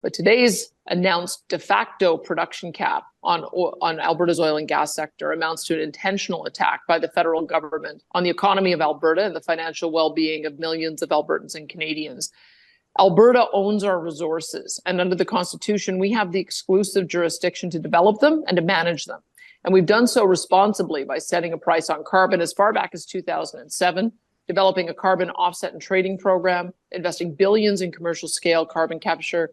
But today's announced de facto production cap on Alberta's oil and gas sector amounts to an intentional attack by the federal government on the economy of Alberta and the financial well-being of millions of Albertans and Canadians. Alberta owns our resources, and under the Constitution, we have the exclusive jurisdiction to develop them and to manage them. And we've done so responsibly by setting a price on carbon as far back as 2007, developing a carbon offset and trading program, investing billions in commercial scale carbon capture,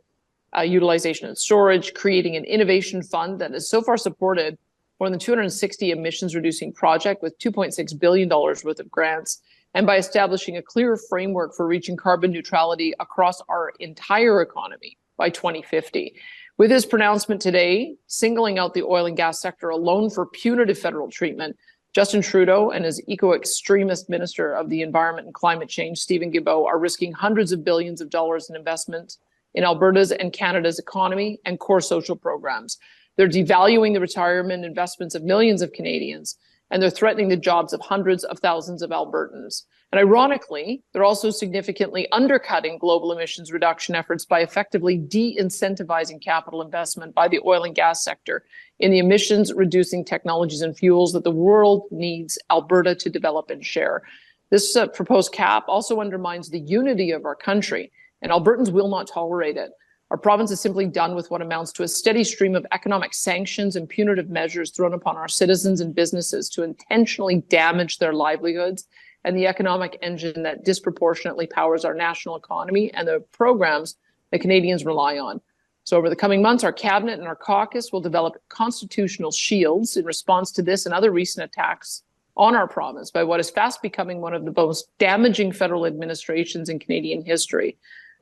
utilization and storage, creating an innovation fund that has so far supported more than 260 emissions reducing projects with $2.6 billion worth of grants, and by establishing a clear framework for reaching carbon neutrality across our entire economy by 2050. With his pronouncement today, singling out the oil and gas sector alone for punitive federal treatment, Justin Trudeau and his eco-extremist Minister of the Environment and Climate Change, Stephen Guilbeault, are risking hundreds of billions of dollars in investment in Alberta's and Canada's economy and core social programs. They're devaluing the retirement investments of millions of Canadians, and they're threatening the jobs of hundreds of thousands of Albertans. And ironically, they're also significantly undercutting global emissions reduction efforts by effectively de-incentivizing capital investment by the oil and gas sector in the emissions reducing technologies and fuels that the world needs Alberta to develop and share. This proposed cap also undermines the unity of our country, and Albertans will not tolerate it. Our province is simply done with what amounts to a steady stream of economic sanctions and punitive measures thrown upon our citizens and businesses to intentionally damage their livelihoods and the economic engine that disproportionately powers our national economy and the programs that Canadians rely on. So over the coming months, our cabinet and our caucus will develop constitutional shields in response to this and other recent attacks on our province by what is fast becoming one of the most damaging federal administrations in Canadian history.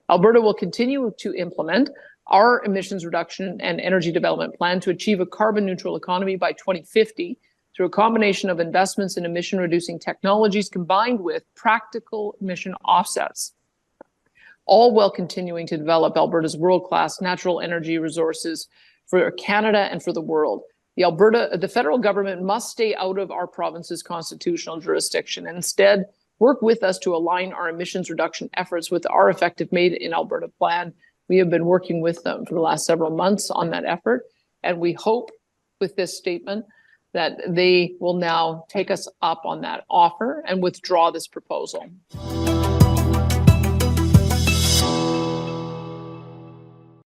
Alberta will continue to implement our emissions reduction and energy development plan to achieve a carbon neutral economy by 2050 through a combination of investments in emission reducing technologies combined with practical emission offsets, all while continuing to develop Alberta's world-class natural energy resources for Canada and for the world. The federal government must stay out of our province's constitutional jurisdiction and instead work with us to align our emissions reduction efforts with our effective made-in-Alberta plan. We have been working with them for the last several months on that effort, and we hope with this statement that they will now take us up on that offer and withdraw this proposal.